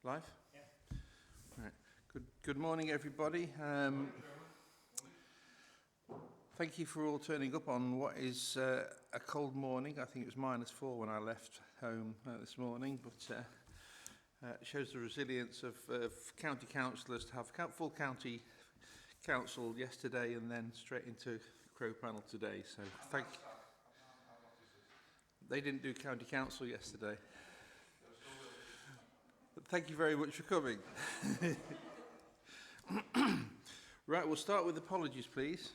Live? Yeah. Right. Good morning, everybody. Thank you for all turning up on what is a cold morning. I think it was -4 when I left home this morning, but it shows the resilience of county councillors to have full county council yesterday and then straight into Crow panel today. So they didn't do county council yesterday. But thank you very much for coming. Right, we'll start with apologies, please.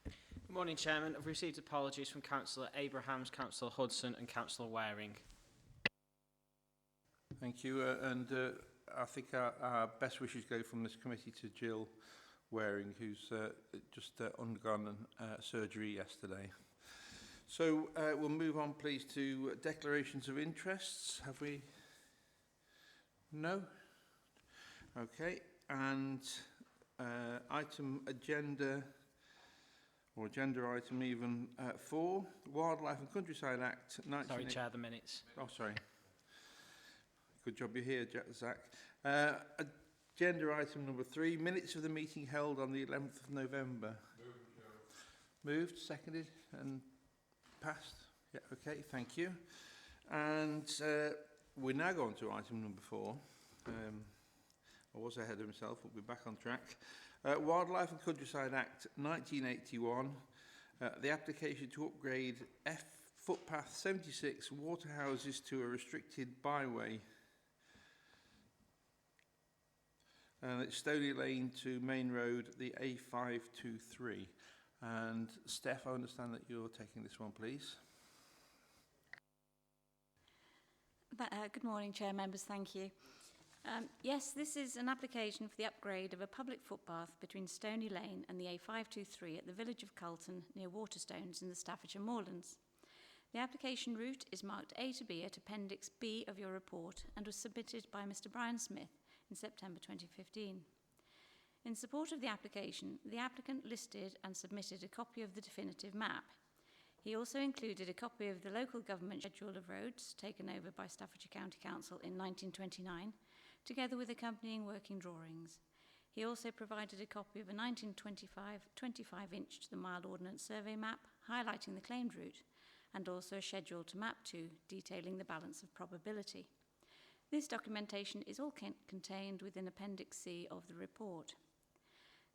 Good morning, Chairman. I've received apologies from Councillor Abrahams, Councillor Hudson and Councillor Waring. Thank you, and I think our best wishes go from this committee to Jill Waring, who's just undergone surgery yesterday. So we'll move on, please, to declarations of interests. Have we? No? Okay, and agenda item even 4, Wildlife and Countryside Act 19... Sorry, Chair, the minutes. Oh, sorry. Good job you're here, Zach. Agenda item number 3, minutes of the meeting held on the 11th of November. Moved, seconded, and passed. Yeah, okay, thank you. And we're now going to item number 4. I was ahead of myself, we'll be back on track. Wildlife and Countryside Act 1981, the application to upgrade footpath 76 waterhouses to a restricted byway. And it's Stony Lane to Main Road, the A523. And Steph, I understand that you're taking this one, please. Good morning, Chair members. Thank you. Yes, this is an application for the upgrade of a public footpath between Stony Lane and the A523 at the village of Culton near Waterstones in the Staffordshire Moorlands. The application route is marked A to B at Appendix B of your report and was submitted by Mr. Brian Smith in September 2015. In support of the application, the applicant listed and submitted a copy of the definitive map. He also included a copy of the local government schedule of roads taken over by Staffordshire County Council in 1929, together with accompanying working drawings. He also provided a copy of a 1925 25-inch to the mile ordnance survey map, highlighting the claimed route, and also a schedule to map 2, detailing the balance of probability. This documentation is all contained within Appendix C of the report.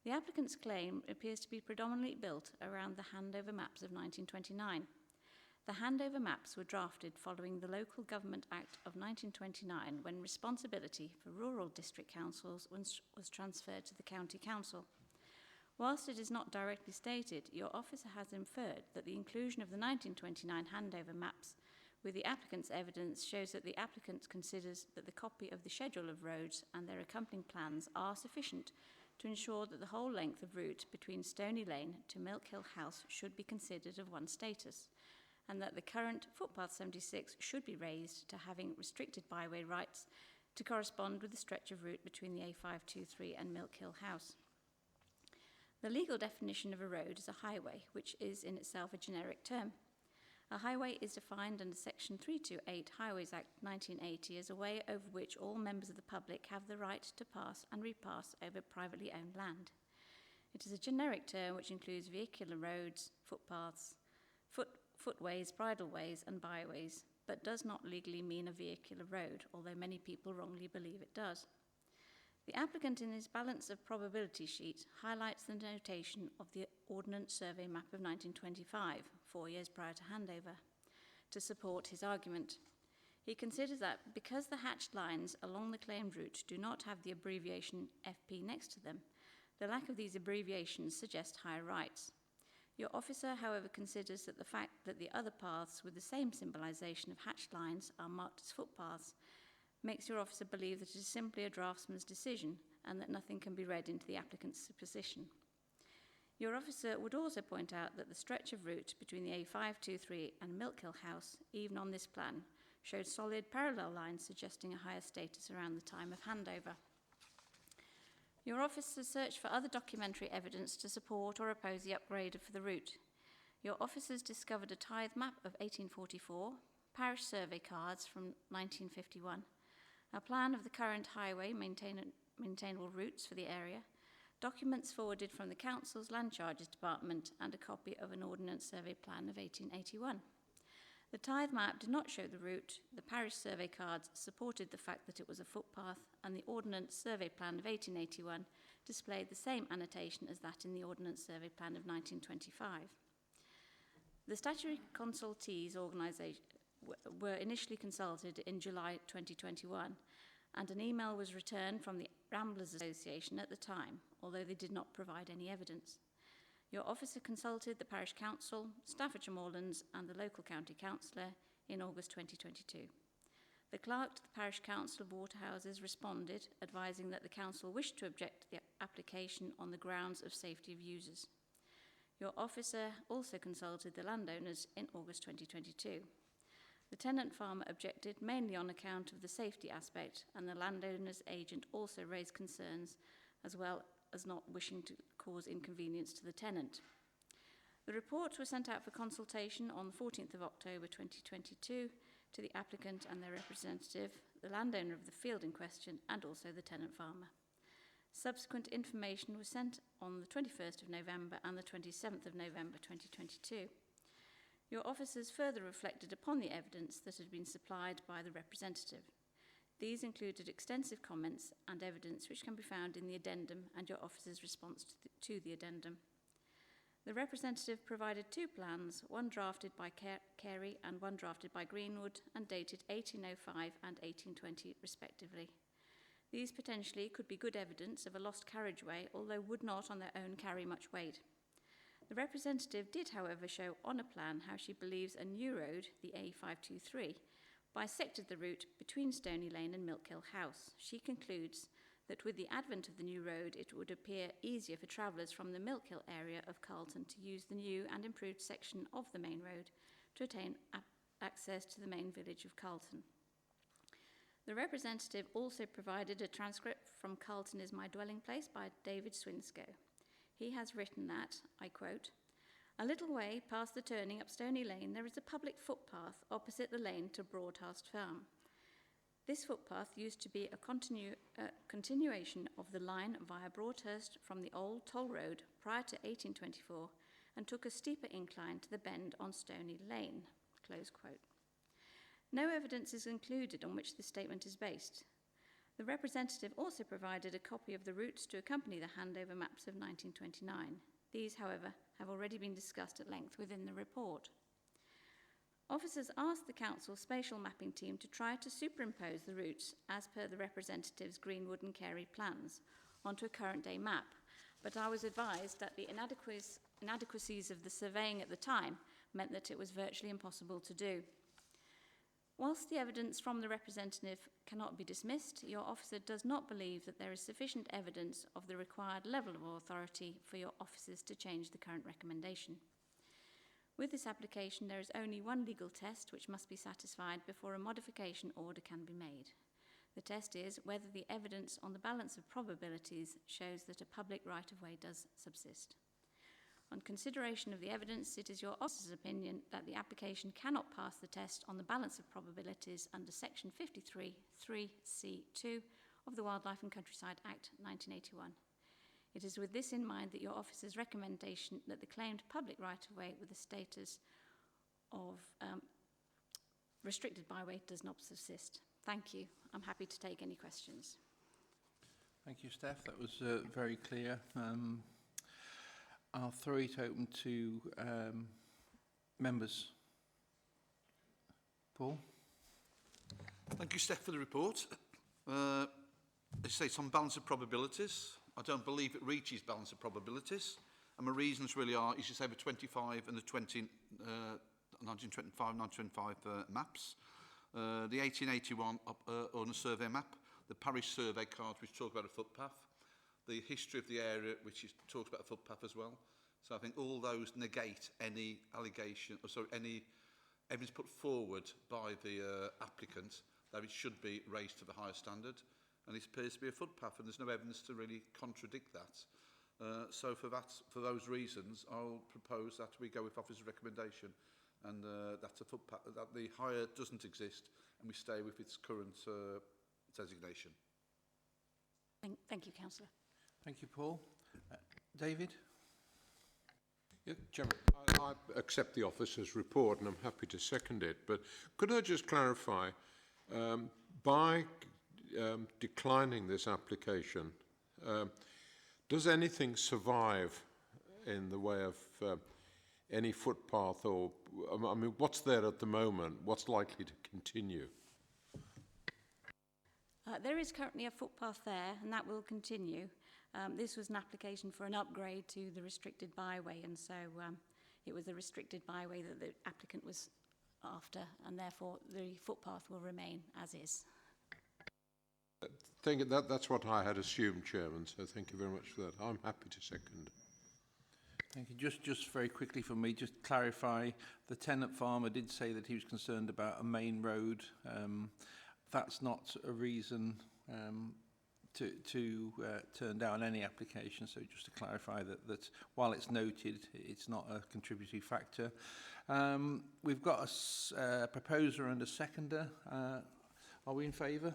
The applicant's claim appears to be predominantly built around the handover maps of 1929. The handover maps were drafted following the Local Government Act of 1929, when responsibility for rural district councils was transferred to the County Council. Whilst it is not directly stated, your officer has inferred that the inclusion of the 1929 handover maps with the applicant's evidence shows that the applicant considers that the copy of the schedule of roads and their accompanying plans are sufficient to ensure that the whole length of route between Stony Lane to Milk Hill House should be considered of one status, and that the current footpath 76 should be raised to having restricted byway rights to correspond with the stretch of route between the A523 and Milk Hill House. The legal definition of a road is a highway, which is in itself a generic term. A highway is defined under Section 328 Highways Act 1980 as a way over which all members of the public have the right to pass and repass over privately owned land. It is a generic term which includes vehicular roads, footpaths, footways, bridleways and byways, but does not legally mean a vehicular road, although many people wrongly believe it does. The applicant in his balance of probability sheet highlights the notation of the Ordnance Survey map of 1925, 4 years prior to handover, to support his argument. He considers that because the hatched lines along the claimed route do not have the abbreviation FP next to them, the lack of these abbreviations suggests higher rights. Your officer, however, considers that the fact that the other paths with the same symbolisation of hatched lines are marked as footpaths makes your officer believe that it is simply a draftsman's decision and that nothing can be read into the applicant's position. Your officer would also point out that the stretch of route between the A523 and Milk Hill House, even on this plan, showed solid parallel lines suggesting a higher status around the time of handover. Your officer searched for other documentary evidence to support or oppose the upgrade for the route. Your officers discovered a tithe map of 1844, parish survey cards from 1951, a plan of the current highway maintainable routes for the area, documents forwarded from the Council's Land Charges Department, and a copy of an Ordnance Survey Plan of 1881. The tithe map did not show the route, the parish survey cards supported the fact that it was a footpath, and the Ordnance Survey Plan of 1881 displayed the same annotation as that in the Ordnance Survey Plan of 1925. The statutory consultees were initially consulted in July 2021, and an email was returned from the Ramblers Association at the time, although they did not provide any evidence. Your officer consulted the Parish Council, Stafford Moorlands and the local county councillor in August 2022. The clerk to the Parish Council of Waterhouses responded, advising that the council wished to object to the application on the grounds of safety of users. Your officer also consulted the landowners in August 2022. The tenant farmer objected mainly on account of the safety aspect, and the landowner's agent also raised concerns as well as not wishing to cause inconvenience to the tenant. The reports were sent out for consultation on the 14th of October 2022 to the applicant and their representative, the landowner of the field in question, and also the tenant farmer. Subsequent information was sent on the 21st of November and the 27th of November 2022. Your officers further reflected upon the evidence that had been supplied by the representative. These included extensive comments and evidence which can be found in the addendum and your officer's response to the addendum. The representative provided two plans, one drafted by Carey and one drafted by Greenwood, and dated 1805 and 1820 respectively. These potentially could be good evidence of a lost carriageway, although would not on their own carry much weight. The representative did, however, show on a plan how she believes a new road, the A523, bisected the route between Stony Lane and Milkhill House. She concludes that with the advent of the new road, it would appear easier for travellers from the Milkhill area of Carlton to use the new and improved section of the main road to attain access to the main village of Carlton. The representative also provided a transcript from Carlton is My Dwelling Place by David Swinscoe. He has written that, I quote, "A little way past the turning up Stony Lane there is a public footpath opposite the lane to Broadhurst Farm. This footpath used to be a continuation of the line via Broadhurst from the old toll road prior to 1824 and took a steeper incline to the bend on Stony Lane." Close quote. No evidence is included on which this statement is based. The representative also provided a copy of the routes to accompany the handover maps of 1929. These, however, have already been discussed at length within the report. Officers asked the Council spatial mapping team to try to superimpose the routes as per the representative's Greenwood and Carey plans onto a current day map, but I was advised that the inadequacies of the surveying at the time meant that it was virtually impossible to do. Whilst the evidence from the representative cannot be dismissed, your officer does not believe that there is sufficient evidence of the required level of authority for your officers to change the current recommendation. With this application, there is only one legal test which must be satisfied before a modification order can be made. The test is whether the evidence on the balance of probabilities shows that a public right-of-way does subsist. On consideration of the evidence, it is your officer's opinion that the application cannot pass the test on the balance of probabilities under Section 53(3)(c)(2) of the Wildlife and Countryside Act 1981. It is with this in mind that your officer's recommendation that the claimed public right-of-way with the status of restricted byway does not subsist. Thank you. I'm happy to take any questions. Thank you, Steph. That was very clear. I'll throw it open to members. Paul? Thank you, Steph, for the report. As you say, it's on balance of probabilities. I don't believe it reaches balance of probabilities. And my reasons really are, as you say, the 25 and the 1925 maps. The 1881 on a survey map, the parish survey cards which talk about a footpath, the history of the area which talks about a footpath as well. So I think all those negate any allegation, or sorry, any evidence put forward by the applicant that it should be raised to the higher standard. And it appears to be a footpath, and there's no evidence to really contradict that. So for those reasons, I'll propose that we go with officer's recommendation, and that's a footpath, that the higher doesn't exist, and we stay with its current designation. Thank you, Councillor. Thank you, Paul. David? Yeah, Chairman, I accept the officer's report and I'm happy to second it, but could I just clarify, by declining this application, does anything survive in the way of any footpath or, I mean, what's there at the moment? What's likely to continue? There is currently a footpath there, and that will continue. This was an application for an upgrade to the restricted byway, and so it was the restricted byway that the applicant was after, and therefore the footpath will remain as is. That's what I had assumed, Chairman, so thank you very much for that. I'm happy to second. Thank you. Just very quickly for me, just clarify, the tenant farmer did say that he was concerned about a main road. That's not a reason to turn down any application. So just to clarify that while it's noted, it's not a contributory factor. We've got a proposer and a seconder. Are we in favour?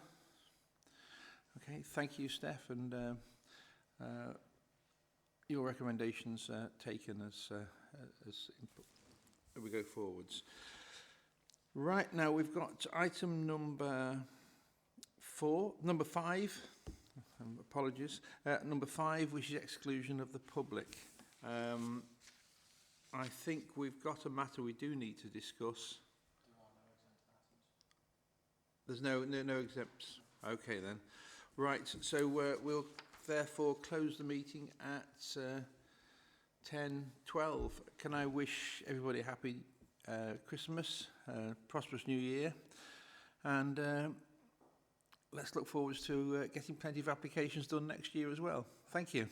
Okay, thank you, Steph, and your recommendations taken as input. We go forwards. Right, now we've got item number 5. Apologies. Number 5, which is exclusion of the public. I think we've got a matter we do need to discuss. There's no exempts. Okay then. Right, so we'll therefore close the meeting at 10:12. Can I wish everybody a happy Christmas, prosperous New Year, and let's look forward to getting plenty of applications done next year as well. Thank you.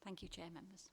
Thank you, Chair, members.